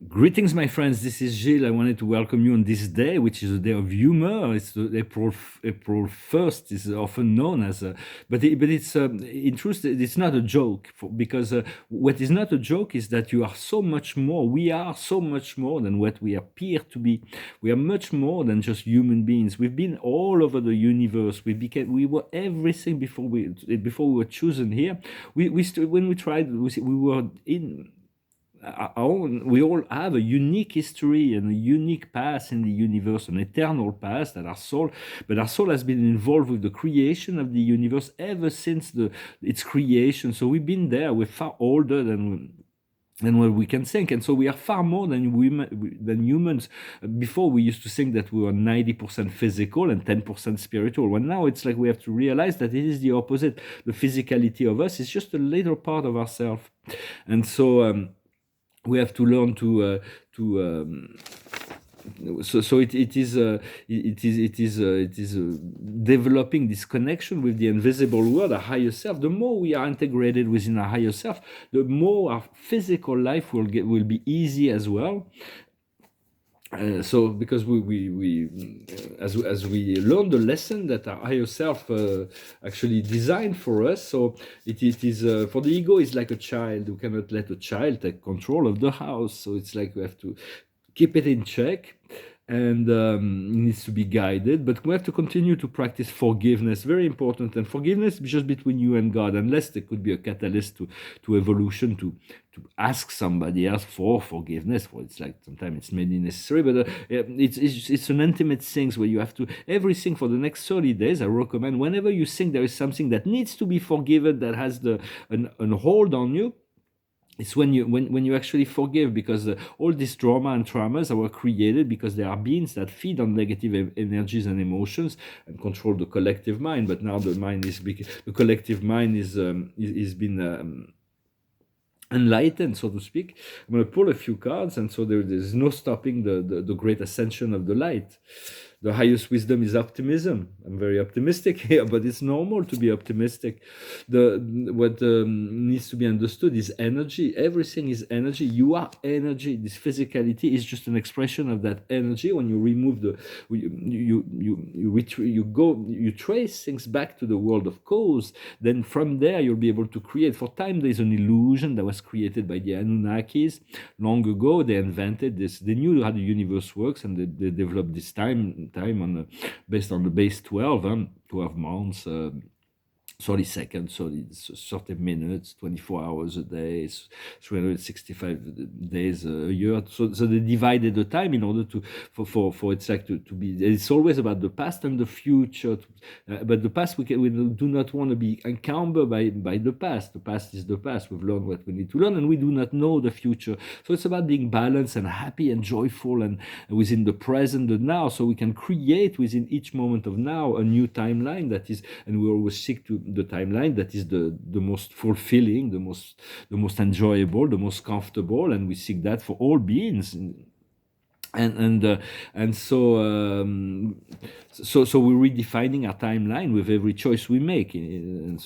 Greetings, my friends. This is Gilles. I wanted to welcome you on this day, which is a day of humor. It's the April 1st. Is often known as, but it's in truth it's not a joke. Because what is not a joke is that you are so much more. We are so much more than what we appear to be. We are much more than just human beings. We've been all over the universe. We were everything before we were chosen here. When we tried, we were in we all have a unique history and a unique past in the universe, an eternal past that but our soul has been involved with the creation of the universe ever since its creation. So we've been there. We're far older than what we can think, and so we are far more than humans. Before, we used to think that we were 90% physical and 10% spiritual. Well, now it's like we have to realize that it is the opposite. The physicality of us is just a little part of ourselves, and so. We have to learn it is developing this connection with the invisible world, our higher self. The more we are integrated within our higher self, the more our physical life will be easy as well. So because as we learn the lesson that our higher self actually designed for us, so it is for the ego is like a child. We cannot let a child take control of the house, so it's like we have to keep it in check, and it needs to be guided. But we have to continue to practice forgiveness, very important. And forgiveness is just between you and God, unless there could be a catalyst to evolution, to ask somebody else for forgiveness. Well, it's like sometimes it's maybe necessary, but it's an intimate thing where you have to everything for the next 30 days. I recommend, whenever you think there is something that needs to be forgiven, that has an hold on you, it's when you actually forgive, because all this drama and traumas were created because there are beings that feed on negative energies and emotions and control the collective mind. But now the collective mind is been enlightened, so to speak. I'm going to pull a few cards, and so there's no stopping the great ascension of the light. The highest wisdom is optimism. I'm very optimistic here, but it's normal to be optimistic. What needs to be understood is energy. Everything is energy. You are energy. This physicality is just an expression of that energy. When you remove you trace things back to the world of cause. Then from there you'll be able to create. For time, there's an illusion that was created by the Anunnakis long ago. They invented this. They knew how the universe works, and they developed this time based on the base 12, 12 months, 30 seconds, 30 minutes, 24 hours a day, 365 days a year. So they divided the time in order for it's like to be. It's always about the past and the future, but the past we do not want to be encumbered by the past. The past is the past. We've learned what we need to learn, and we do not know the future. So it's about being balanced and happy and joyful and within the present, the now, so we can create within each moment of now a new timeline that is, and we always seek to the timeline that is the most fulfilling, the most enjoyable, the most comfortable, and we seek that for all beings. And so we're redefining our timeline with every choice we make, and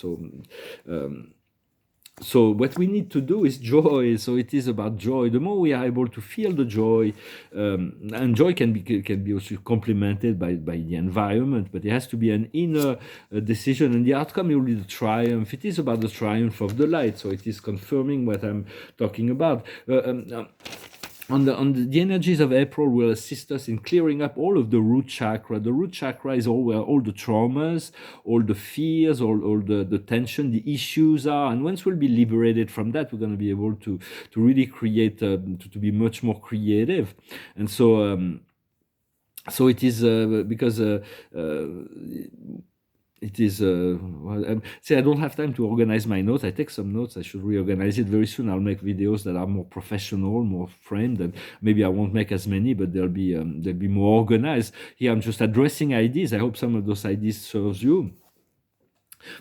so what we need to do is joy. So it is about joy. The more we are able to feel the joy, and joy can be also complemented by the environment, but it has to be an inner decision, and the outcome will be the triumph. It is about the triumph of the light. So it is confirming what I'm talking about. The energies of April will assist us in clearing up all of the root chakra. The root chakra is where all the traumas, all the fears, all the tension, the issues are. And once we'll be liberated from that, we're going to be able to really create, to be much more creative. And so it is because it is see, I don't have time to organize my notes. I take some notes. I should reorganize it very soon. I'll make videos that are more professional, more framed, and maybe I won't make as many, but they'll be more organized. Here I'm just addressing ideas. I hope some of those ideas serves you.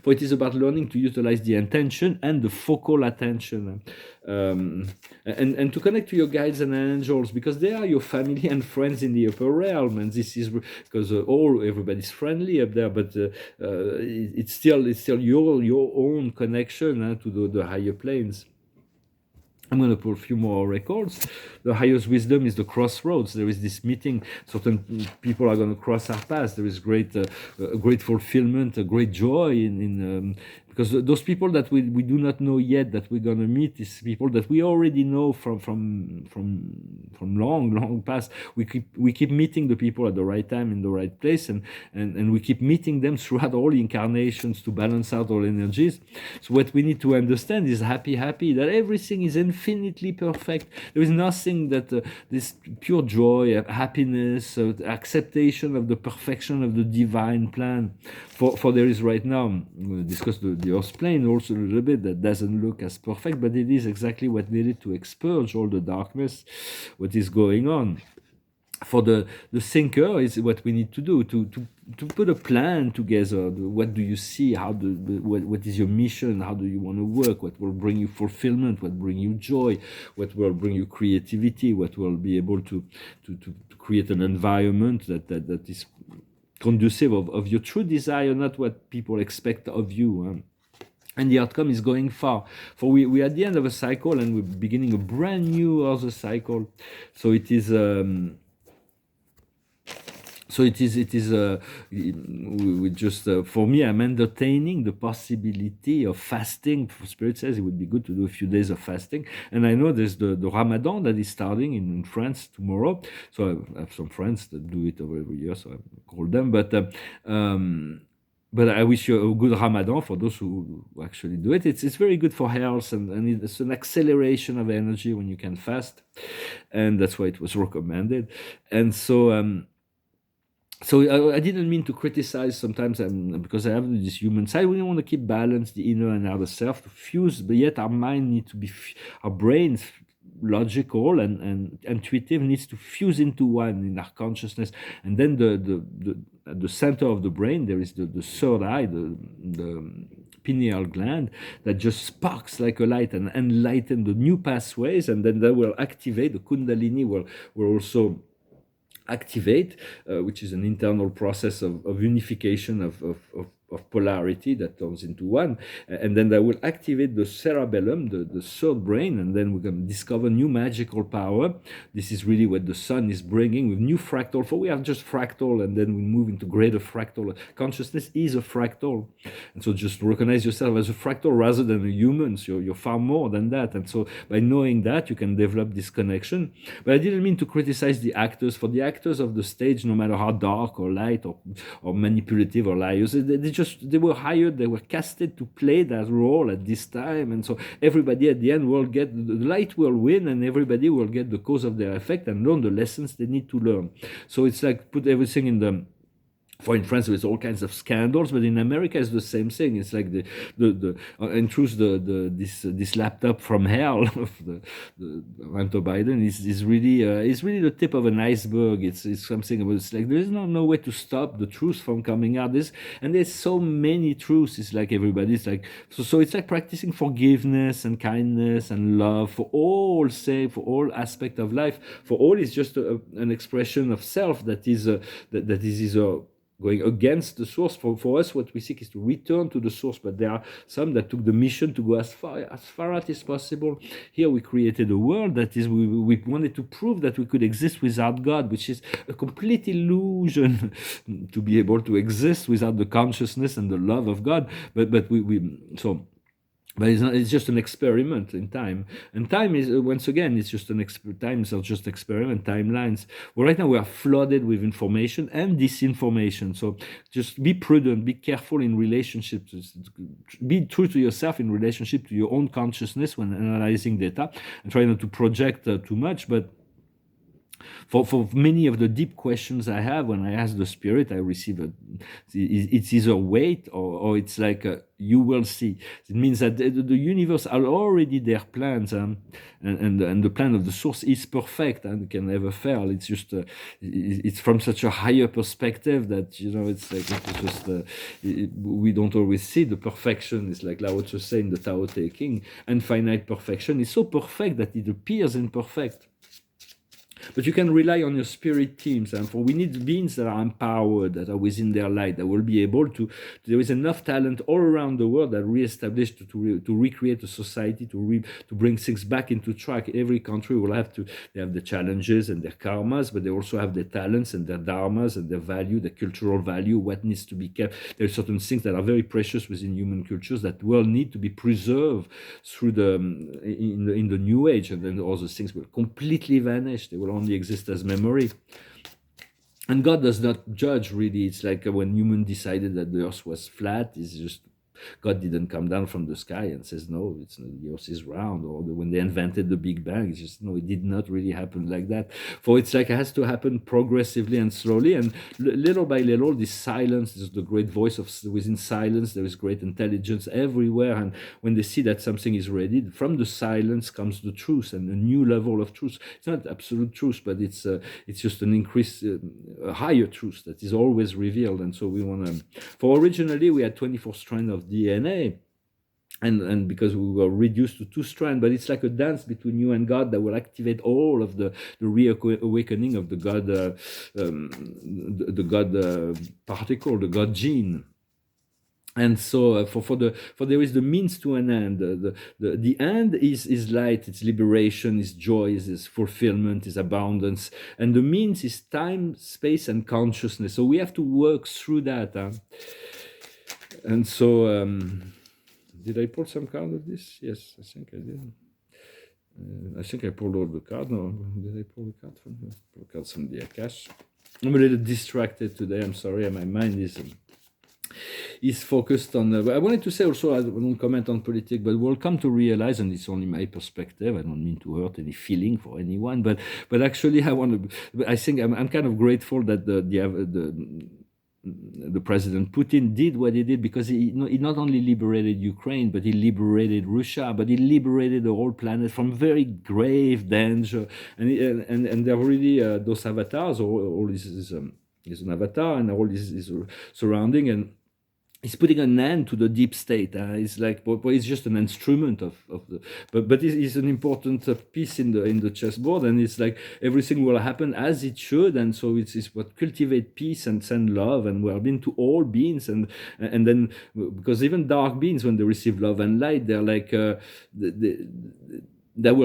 For it is about learning to utilize the intention and the focal attention, and to connect to your guides and angels, because they are your family and friends in the upper realm. And this is because everybody's friendly up there, but it's still your own connection to the higher planes. I'm going to pull a few more records. The highest wisdom is the crossroads. There is this meeting. Certain people are going to cross our paths. There is great fulfillment, a great joy because those people that we do not know yet that we're going to meet is people that we already know from long past. We keep meeting the people at the right time in the right place, and we keep meeting them throughout all incarnations to balance out all energies. So what we need to understand is happy, that everything is infinitely perfect. There is nothing that this pure joy, happiness, acceptation of the perfection of the divine plan. For there is right now, we'll discuss the earth plane also a little bit, that doesn't look as perfect, but it is exactly what needed to expurge all the darkness, what is going on. For the thinker is what we need to do to put a plan together. What do you see? What is your mission? How do you want to work? What will bring you fulfillment? What bring you joy? What will bring you creativity? What will be able to create an environment that is conducive of your true desire, not what people expect of you. And the outcome is going far. For we are at the end of a cycle, and we're beginning a brand new other cycle. So it is. We just, for me, I'm entertaining the possibility of fasting. Spirit says it would be good to do a few days of fasting. And I know there's the Ramadan that is starting in France tomorrow. So I have some friends that do it every year, so I call them. But I wish you a good Ramadan for those who actually do it. It's very good for health, and it's an acceleration of energy when you can fast. And that's why it was recommended. And so I didn't mean to criticize sometimes, because I have this human side. We want to keep balance, the inner and outer self, to fuse, but yet our mind needs to be, our brains, logical and intuitive, needs to fuse into one in our consciousness. And then at the center of the brain, there is the third eye, the pineal gland, that just sparks like a light and enlighten the new pathways, and then that will activate, the Kundalini will also activate, which is an internal process of unification of polarity that turns into one, and then that will activate the cerebellum, the third brain, and then we're going to discover new magical power. This is really what the sun is bringing with new fractal. For we are just fractal, and then we move into greater fractal. Consciousness is a fractal, and so just recognize yourself as a fractal rather than a human. So you're far more than that, and so by knowing that, you can develop this connection. But I didn't mean to criticize the actors. For the actors of the stage, no matter how dark or light or manipulative or liars, they were hired, they were casted to play that role at this time, and so everybody at the end will get, the light will win, and everybody will get the cause of their effect and learn the lessons they need to learn. So it's like put everything in the. For in France, there's all kinds of scandals, but in America, it's the same thing. It's like in truth, this laptop from hell of the Hunter Biden is really the tip of an iceberg. It's something about, it's like there is no way to stop the truth from coming out. And there's so many truths. It's like everybody's like so it's like practicing forgiveness and kindness and love for all aspect of life. For all is just an expression of self that is either going against the source. For us, what we seek is to return to the source, but there are some that took the mission to go as far as possible. Here we created a world that is, we wanted to prove that we could exist without God, which is a complete illusion to be able to exist without the consciousness and the love of God. But it's just an experiment in time, and time is once again it's just times are just experiment timelines. Well, right now we are flooded with information and disinformation, so just be prudent, be careful in relationships, be true to yourself in relationship to your own consciousness when analyzing data, and try not to project too much. But for many of the deep questions I have, when I ask the spirit, I receive it's either wait or it's like you will see. It means that the universe are already their plans, and the plan of the source is perfect and can never fail. It's just it's from such a higher perspective that it's like it's just we don't always see the perfection. It's like Lao Tzu saying in the Tao Te Ching, infinite perfection is so perfect that it appears imperfect. but you can rely on your spirit teams. And for we need beings that are empowered, that are within their light, that will be able to. There is enough talent all around the world that reestablish to recreate a society, to bring things back into track. Every country will have to. They have the challenges and their karmas, but they also have their talents and their dharmas and their value, the cultural value, what needs to be kept. There are certain things that are very precious within human cultures that will need to be preserved through in the new age, and then all those things will completely vanish. They will only exist as memory. And God does not judge, really. It's like when human decided that the earth was flat, it's just God didn't come down from the sky and says, no, it's the earth is round. Or when they invented the Big Bang, it's just, no, it did not really happen like that. For it's like it has to happen progressively and slowly. And little by little, this silence is the great voice of within silence. There is great intelligence everywhere. And when they see that something is ready, from the silence comes the truth and a new level of truth. It's not absolute truth, but it's just an increase, a higher truth that is always revealed. And so we want to, for originally we had 24 strands of DNA, and because we were reduced to 2 strands, but it's like a dance between you and God that will activate all of the reawakening of the God, the God particle, the God gene. And so for there is the means to an end. The end is light, it's liberation, is joy, is fulfillment, is abundance, and the means is time, space, and consciousness. So we have to work through that. And so, did I pull some card of this? Yes, I think I did. I think I pulled all the cards. No, did I pull the card from here? Pull cards from the Akash. I'm a little distracted today. I'm sorry. My mind is focused on. I wanted to say also, I don't comment on politics, but we'll come to realize, and it's only my perspective. I don't mean to hurt any feeling for anyone, but actually, I think I'm kind of grateful that the President Putin did what he did, because he not only liberated Ukraine, but he liberated Russia, but he liberated the whole planet from very grave danger. And they're really those avatars, all this is an avatar, and all this is surrounding, and he's putting an end to the deep state. It's like, but it's just an instrument of the. But it's an important piece in the chessboard, and it's like everything will happen as it should, and so it's what cultivate peace and send love and well-being to all beings, and then because even dark beings, when they receive love and light, they're like that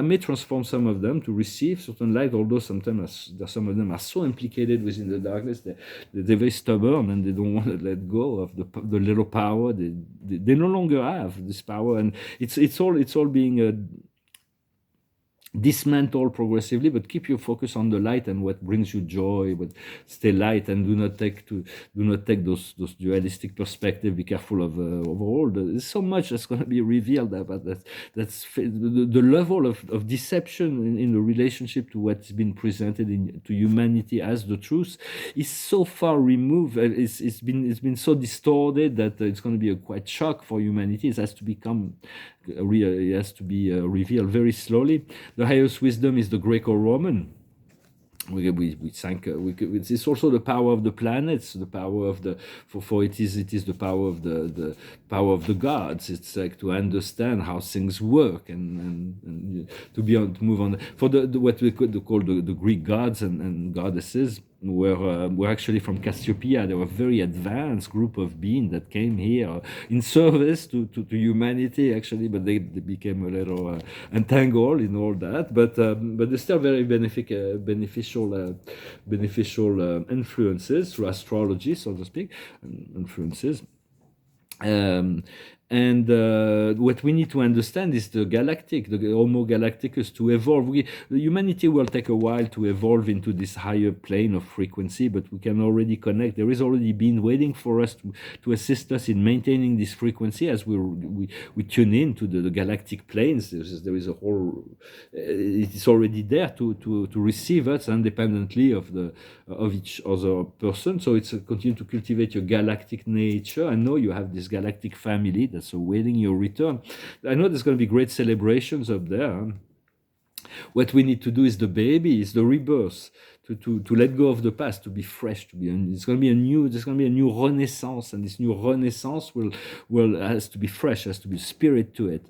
may transform some of them to receive certain light, although sometimes some of them are so implicated within the darkness that they're very stubborn and they don't want to let go of the little power they no longer have this power, and it's all being dismantle progressively, but keep your focus on the light and what brings you joy. But stay light, and do not take those dualistic perspective. Be careful of all. There's so much that's going to be revealed about that. That's the level of deception in the relationship to what's been presented to humanity as the truth is so far removed. It's been so distorted that it's going to be a quite shock for humanity. It has to become. It has to be revealed very slowly. The highest wisdom is the Greco-Roman. We think it's also the power of the planets, the power of it is the power of the power of the gods. It's like to understand how things work and to be on to move on. For what we could call the Greek gods and goddesses were actually from Cassiopeia. They were a very advanced group of beings that came here in service to humanity, actually, but they became a little entangled in all that. But they're still very beneficial influences through astrology, so to speak, influences. And what we need to understand is the Homo galacticus, to evolve. The humanity will take a while to evolve into this higher plane of frequency, but we can already connect. There is already been waiting for us to assist us in maintaining this frequency as we tune in to the galactic planes. There is a whole. It is already there to receive us independently of each other person. So it's continue to cultivate your galactic nature. I know you have this galactic family that's awaiting your return. I know there's going to be great celebrations up there. What we need to do is the rebirth, to let go of the past, to be fresh, there's going to be a new renaissance, and this new renaissance has to be fresh, has to be spirit to it.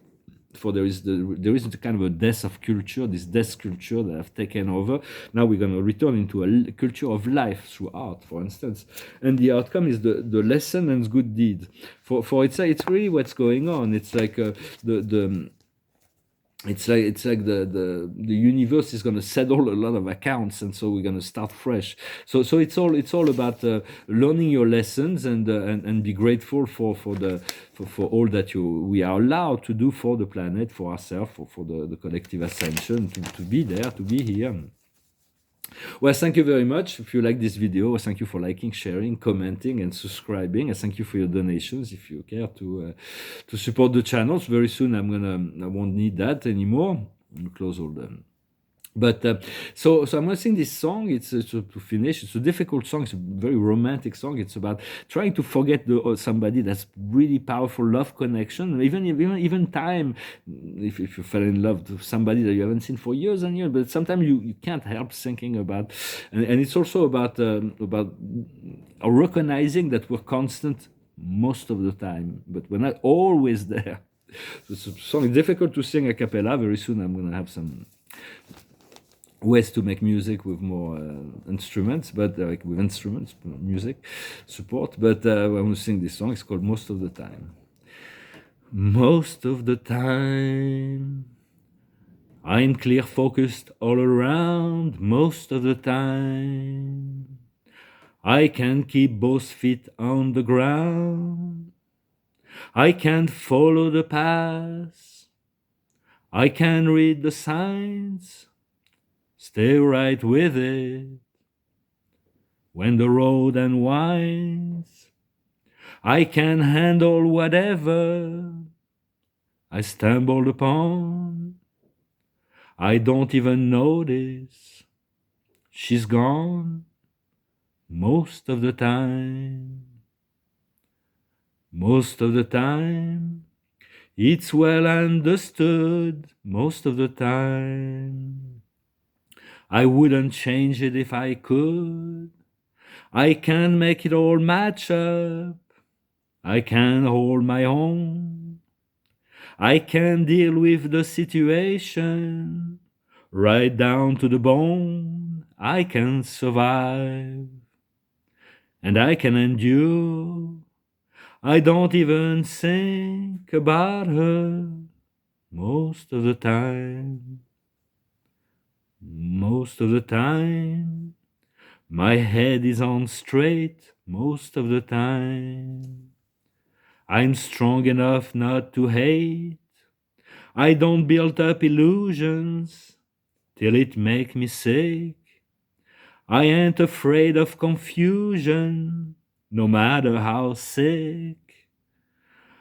for there is the kind of a death of culture, this death culture that have taken over. Now we're going to return into a culture of life through art, for instance, and the outcome is the lesson and good deed. For it's really what's going on. It's like the it's like the universe is going to settle a lot of accounts, and so we're going to start fresh. So it's all about learning your lessons and be grateful for all that we are allowed to do for the planet, for ourselves, for the collective ascension, to be there, to be here. Well, thank you very much. If you like this video, thank you for liking, sharing, commenting, and subscribing. I thank you for your donations if you care to support the channels. Very soon I won't need that anymore. I'll close all them. But so I'm going to sing this song. It's to finish. It's a difficult song. It's a very romantic song. It's about trying to forget somebody that's really powerful love connection. Even time. If you fell in love with somebody that you haven't seen for years and years, but sometimes you can't help thinking about. And it's also about recognizing that we're constant most of the time, but we're not always there. So it's a song difficult to sing a cappella. Very soon I'm going to have some ways to make music with more instruments, but like with instruments, music support. But I'm going to sing this song. It's called Most of the Time. Most of the time, I'm clear focused all around. Most of the time, I can keep both feet on the ground. I can follow the path. I can read the signs. Stay right with it. When the road unwinds, I can handle whatever I stumbled upon. I don't even notice she's gone most of the time. Most of the time, it's well understood most of the time. I wouldn't change it if I could. I can make it all match up. I can hold my own. I can deal with the situation right down to the bone. I can survive. And I can endure. I don't even think about her most of the time. Most of the time, my head is on straight most of the time. I'm strong enough not to hate. I don't build up illusions till it make me sick. I ain't afraid of confusion, no matter how sick.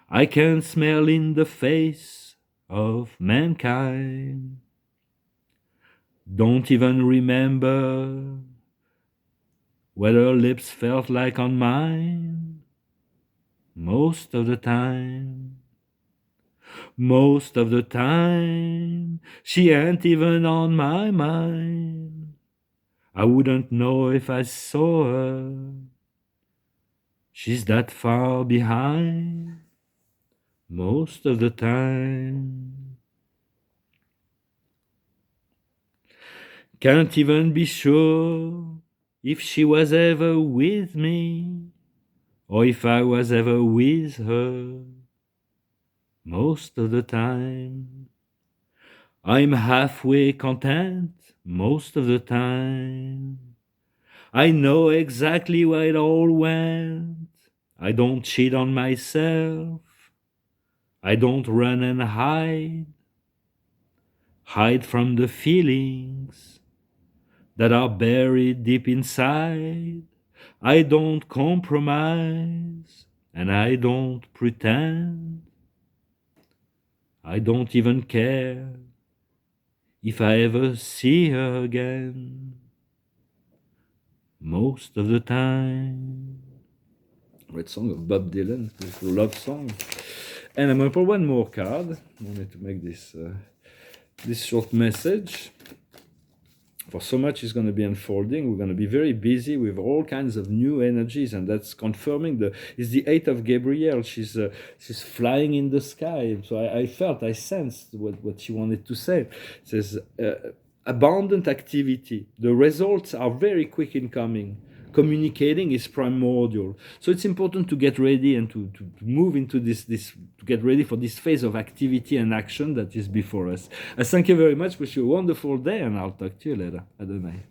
I can smell in the face of mankind. Don't even remember what her lips felt like on mine most of the time. Most of the time, she ain't even on my mind. I wouldn't know if I saw her. She's that far behind most of the time. Can't even be sure if she was ever with me or if I was ever with her most of the time. I'm halfway content most of the time. I know exactly where it all went. I don't cheat on myself. I don't run and hide from the feelings that are buried deep inside. I don't compromise and I don't pretend. I don't even care if I ever see her again most of the time. Great song of Bob Dylan, beautiful love song. And I'm going to put one more card. I wanted to make this short message. for so much is going to be unfolding. We're going to be very busy with all kinds of new energies, and that's confirming it's the 8th of Gabriel. She's flying in the sky. So I sensed what she wanted to say. It says abundant activity. The results are very quick in coming. Communicating is primordial. So it's important to get ready and to move into this to get ready for this phase of activity and action that is before us. I thank you very much. Wish you a wonderful day, and I'll talk to you later. Adonai.